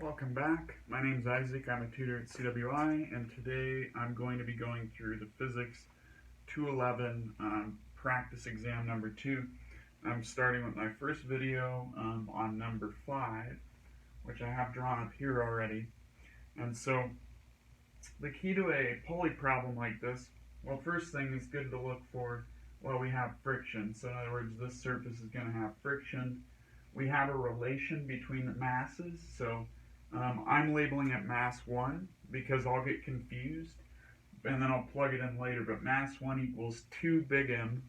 Welcome back. My name is Isaac. I'm a tutor at CWI, and today I'm going to be going through the Physics 211 practice exam number 2. I'm starting with my first video on number 5, which I have drawn up here already. And so the key to a Pulley problem like this, well, first thing is good to look for, well, we have friction. So in other words, this surface is going to have friction. We have a relation between the masses, so I'm labeling it mass 1 because I'll get confused and then I'll plug it in later, but mass 1 equals 2 big M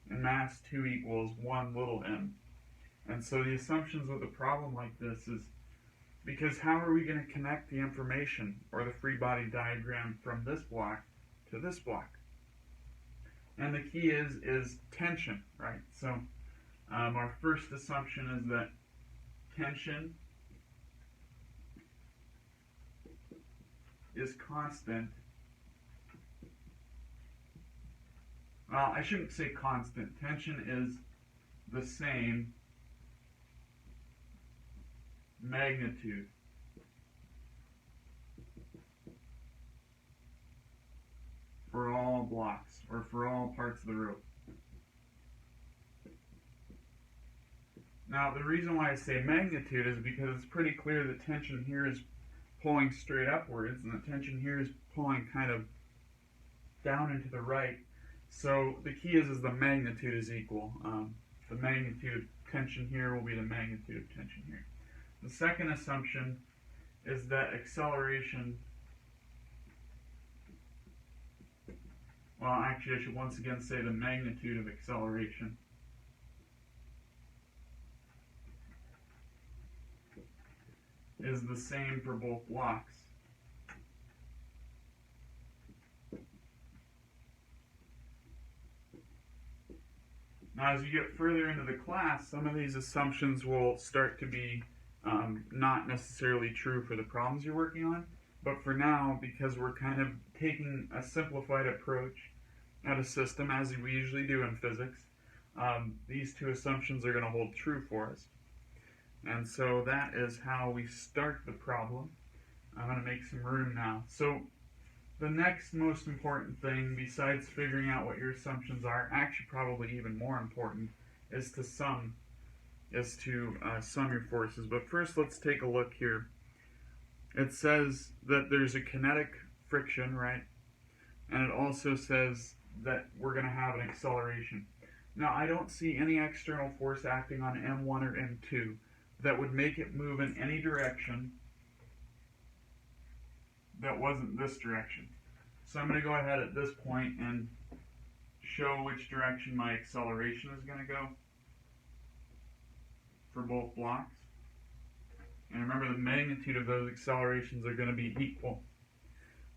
and mass 2 equals 1 little m. And so the assumptions with a problem like this is, because how are we going to connect the information or the free body diagram from this block to this block? And the key is tension, right? So our first assumption is that tension is constant. Well, I shouldn't say constant. Tension is the same magnitude for all blocks or for all parts of the rope. Now, the reason why I say magnitude is because it's pretty clear that tension here is pulling straight upwards, and the tension here is pulling kind of down and to the right. So the key is the magnitude is equal. The magnitude of tension here will be the magnitude of tension here. The second assumption is that acceleration, well, actually I should once again say the magnitude of acceleration is the same for both blocks. Now, as you get further into the class, some of these assumptions will start to be not necessarily true for the problems you're working on, but for now, because we're kind of taking a simplified approach at a system, as we usually do in physics, these two assumptions are going to hold true for us. And so that is how we start the problem. I'm going to make some room now. So the next most important thing, besides figuring out what your assumptions are, actually probably even more important, is to sum your forces. But first, let's take a look here. It says that there's a kinetic friction, right? And it also says that we're going to have an acceleration. Now, I don't see any external force acting on M1 or M2 that would make it move in any direction that wasn't this direction. So I'm going to go ahead at this point and show which direction my acceleration is going to go for both blocks. And remember, the magnitude of those accelerations are going to be equal.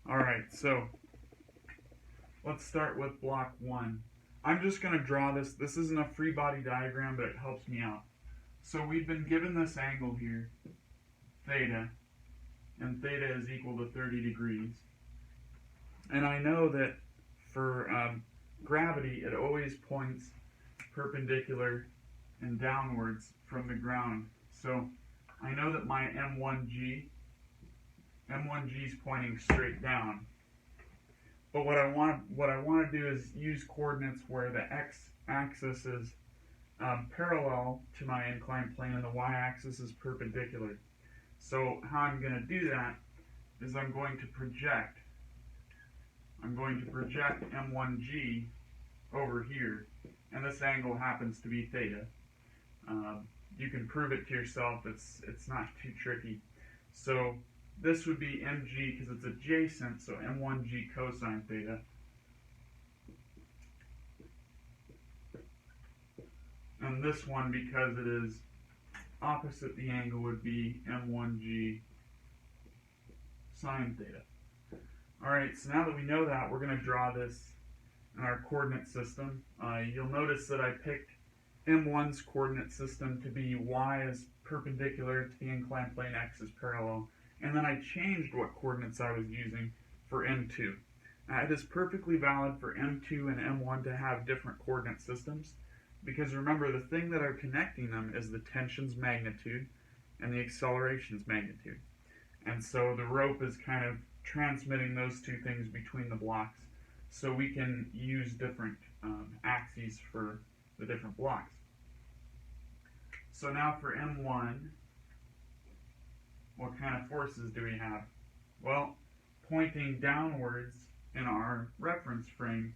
Alright, so let's start with block 1. I'm just going to draw this. This isn't a free body diagram, but it helps me out. So we've been given this angle here, theta, and theta is equal to 30 degrees. And I know that for gravity, it always points perpendicular and downwards from the ground. So I know that my M1G is pointing straight down. But what I want to do is use coordinates where the x-axis is parallel to my inclined plane and the y-axis is perpendicular. So how I'm going to do that is I'm going to project M1G over here, and this angle happens to be theta. You can prove it to yourself. It's not too tricky. So this would be mg because it's adjacent, so M1G cosine theta. And this one, because it is opposite the angle, would be M1G sine theta. Alright, so now that we know that, we're going to draw this in our coordinate system. You'll notice that I picked M1's coordinate system to be y is perpendicular to the inclined plane, x is parallel. And then I changed what coordinates I was using for M2. Now, it is perfectly valid for M2 and M1 to have different coordinate systems, because remember, the thing that are connecting them is the tension's magnitude and the acceleration's magnitude. And so the rope is kind of transmitting those two things between the blocks, so we can use different axes for the different blocks. So now for M1, what kind of forces do we have? Well, pointing downwards in our reference frame,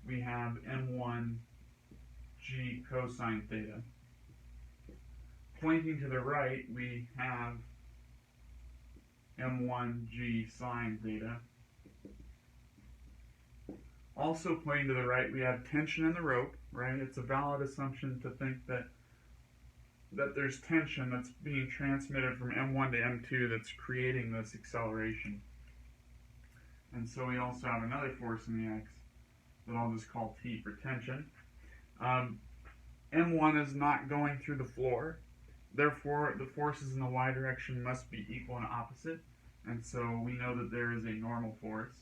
we have M1 G cosine theta. Pointing to the right, we have M1 G sine theta. Also pointing to the right, we have tension in the rope, right? It's a valid assumption to think that there's tension that's being transmitted from M1 to M2 that's creating this acceleration. And so we also have another force in the X that I'll just call T for tension. M1 is not going through the floor, therefore the forces in the Y direction must be equal and opposite, and so we know that there is a normal force.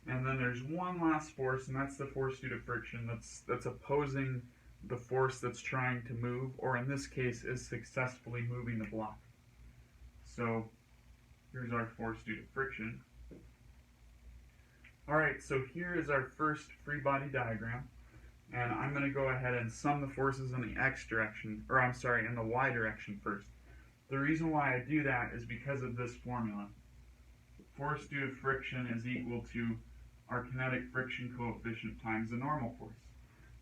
And then there's one last force, and that's the force due to friction that's opposing the force that's trying to move, or in this case is successfully moving the block. So here's our force due to friction. Alright, so here is our first free body diagram, and I'm going to go ahead and sum the forces in the X direction, or I'm sorry, in the Y direction first. The reason why I do that is because of this formula. Force due to friction is equal to our kinetic friction coefficient times the normal force.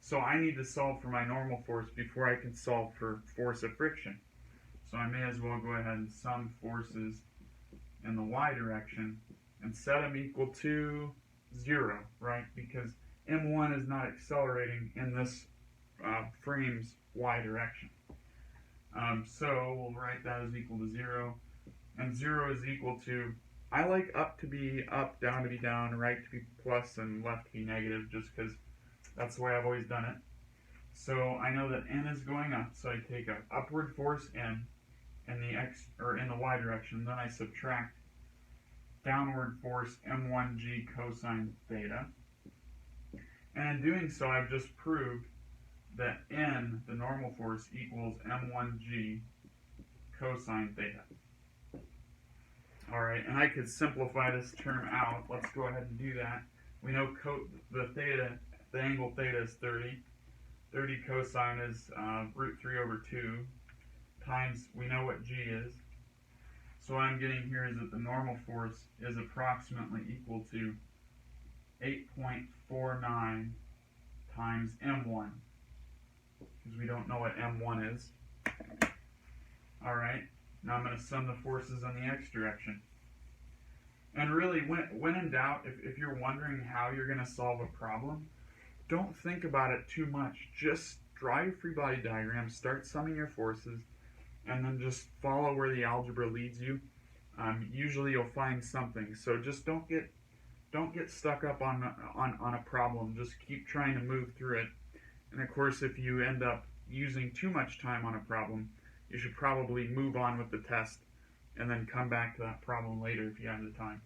So I need to solve for my normal force before I can solve for force of friction. So I may as well go ahead and sum forces in the Y direction and set them equal to 0, right? Because M1 is not accelerating in this frame's Y direction. So we'll write that as equal to 0. And 0 is equal to, I like up to be up, down to be down, right to be plus, and left to be negative, just because that's the way I've always done it. So I know that N is going up, so I take an upward force N in the X or in the Y direction, then I subtract downward force M1G cosine theta. And in doing so, I've just proved that N, the normal force, equals M1G cosine theta. Alright, and I could simplify this term out. Let's go ahead and do that. We know the angle theta is 30. 30 cosine is root 3 over 2 times, we know what G is. So what I'm getting here is that the normal force is approximately equal to 8.49 times M1, because we don't know what M1 is. Alright, now I'm going to sum the forces in the X direction. And really, when in doubt, if you're wondering how you're going to solve a problem, don't think about it too much. Just draw your free body diagram, start summing your forces, and then just follow where the algebra leads you. Usually you'll find something. So just don't get stuck up on a problem. Just keep trying to move through it. And of course, if you end up using too much time on a problem, you should probably move on with the test and then come back to that problem later if you have the time.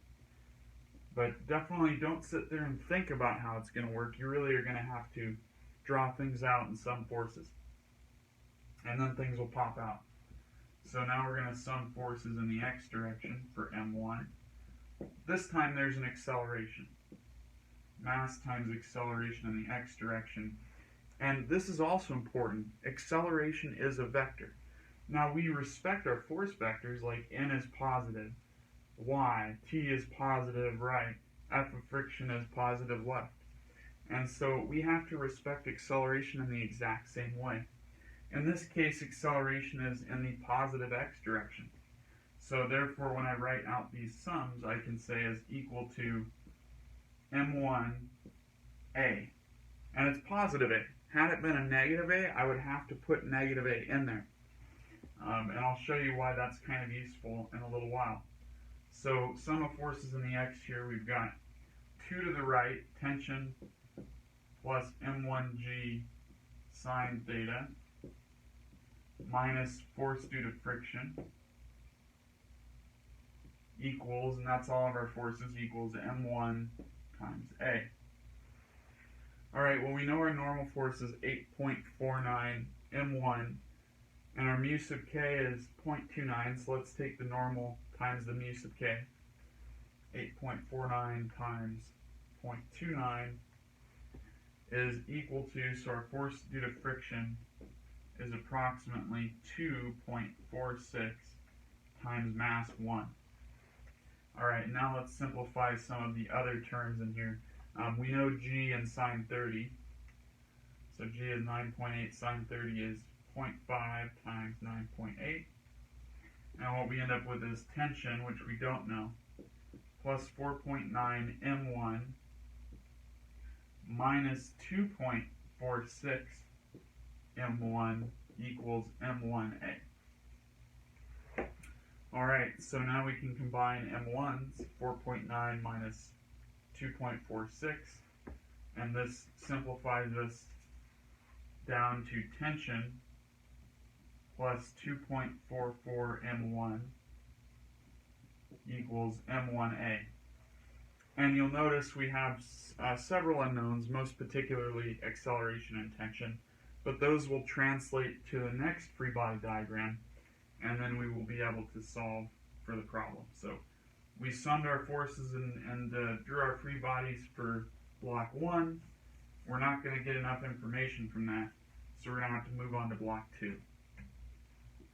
But definitely don't sit there and think about how it's going to work. You really are going to have to draw things out in sum forces. And then things will pop out. So now we're going to sum forces in the X direction for M1. This time there's an acceleration. Mass times acceleration in the X direction. And this is also important. Acceleration is a vector. Now we respect our force vectors, like N is positive, Y, T is positive right, F of friction is positive left. And so we have to respect acceleration in the exact same way. In this case, acceleration is in the positive X direction. So therefore, when I write out these sums, I can say is equal to M1A. And it's positive A. Had it been a negative A, I would have to put negative A in there. And I'll show you why that's kind of useful in a little while. So sum of forces in the X here, we've got 2 to the right, tension, plus M1G sine theta, minus force due to friction, equals, and that's all of our forces, equals M1 times A. Alright, well we know our normal force is 8.49 M1 And our mu sub k is 0.29, so let's take the normal times the mu sub k. 8.49 times 0.29 is equal to, so our force due to friction is approximately 2.46 times mass 1. Alright, now let's simplify some of the other terms in here. We know g and sine 30. So g is 9.8, sine 30 is 0.5 times 9.8. And what we end up with is tension, which we don't know, plus 4.9 m1 minus 2.46 m1 equals m1a. Alright, so now we can combine m1's, 4.9 minus 2.46, and this simplifies us down to tension plus 2.44 m1 equals m1a. And you'll notice we have several unknowns, most particularly acceleration and tension, but those will translate to the next free body diagram, and then we will be able to solve for the problem. So we summed our forces and drew our free bodies for block 1. We're not going to get enough information from that, so we're going to have to move on to block 2.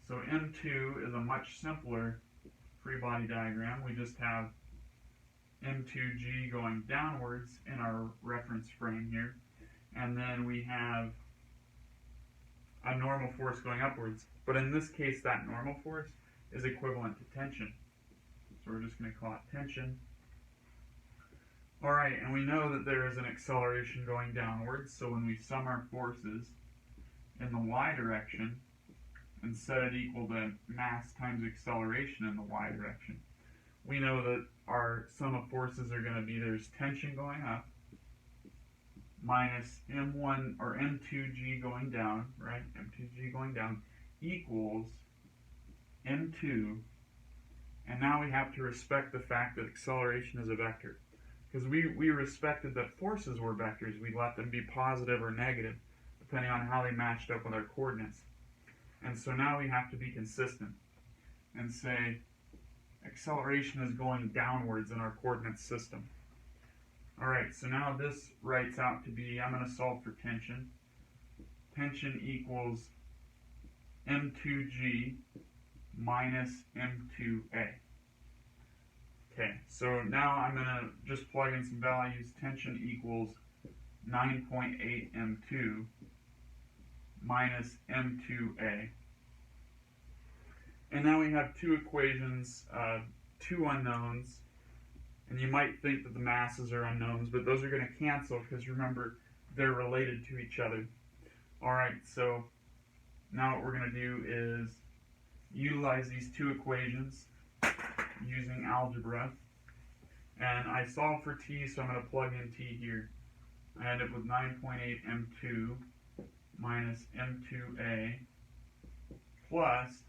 So M2 is a much simpler free body diagram. We just have M2G going downwards in our reference frame here, and then we have a normal force going upwards. But in this case, that normal force is equivalent to tension. So we're just going to call it tension. Alright, and we know that there is an acceleration going downwards, so when we sum our forces in the y direction and set it equal to mass times acceleration in the y direction, we know that our sum of forces are going to be, there's tension going up minus m1 or m2g going down, right? M2g going down equals m2, and now we have to respect the fact that acceleration is a vector. Because we respected that forces were vectors, we let them be positive or negative, depending on how they matched up with our coordinates. And so now we have to be consistent and say acceleration is going downwards in our coordinate system. Alright, so now this writes out to be, I'm going to solve for tension. Tension equals m2g minus m2a. Okay, so now I'm going to just plug in some values. Tension equals 9.8 m2 minus m2a. And now we have two equations, two unknowns. And you might think that the masses are unknowns, but those are going to cancel because remember, they're related to each other. Alright, so now what we're going to do is utilize these two equations using algebra. And I solve for t, so I'm going to plug in t here. I end up with 9.8 m2 minus m2a plus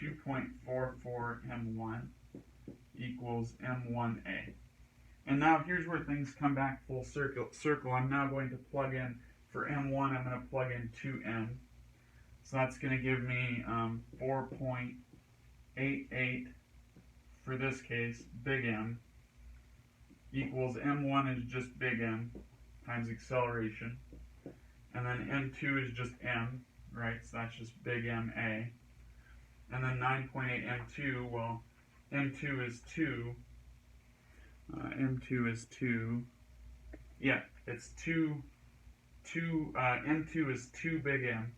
2.44 m1 equals m1a. And now here's where things come back full circle. I'm now going to plug in, for m1, I'm going to plug in 2m. So that's going to give me 4.88 for this case, big M, equals m1 is just big M times acceleration. And then m2 is just m, right? So that's just big MA. And then 9.8 m2, well, m2 is 2. M2 is 2. Yeah, it's 2. M2 is 2 big M.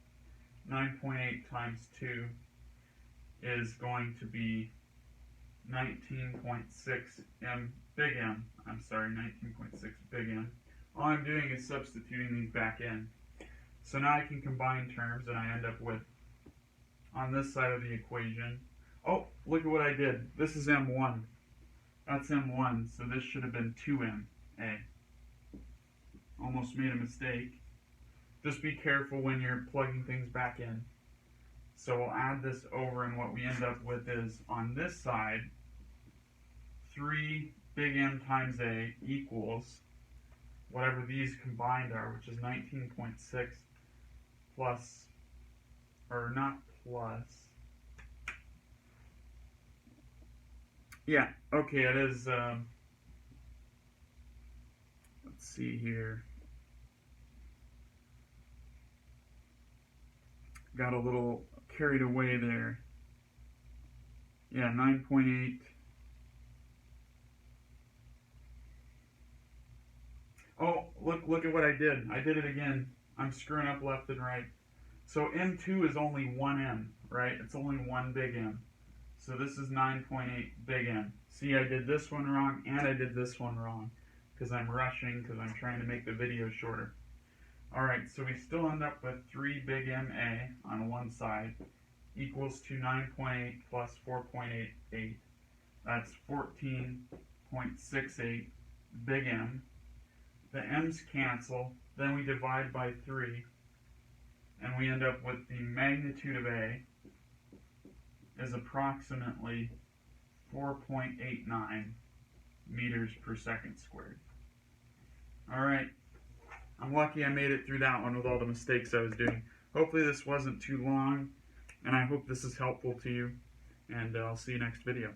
9.8 times 2 is going to be 19.6 M big M. I'm sorry, 19.6 big M. All I'm doing is substituting these back in. So now I can combine terms, and I end up with, on this side of the equation, oh, look at what I did. This is M1. That's M1, so this should have been 2MA. Almost made a mistake. Just be careful when you're plugging things back in. So we'll add this over, and what we end up with is, on this side, 3 big M times A equals whatever these combined are, which is 19.6 plus, or not plus. Yeah, okay, it is, let's see here. Got a little carried away there. Yeah, 9.8. Oh, look at what I did. I did it again. I'm screwing up left and right. So M2 is only one M, right? It's only one big M. So this is 9.8 big M. See, I did this one wrong and I did this one wrong because I'm rushing because I'm trying to make the video shorter. Alright, so we still end up with 3 big MA on one side equals to 9.8 plus 4.88. That's 14.68 big M. The M's cancel, then we divide by 3, and we end up with the magnitude of A is approximately 4.89 meters per second squared. Alright, I'm lucky I made it through that one with all the mistakes I was doing. Hopefully this wasn't too long, and I hope this is helpful to you, and I'll see you next video.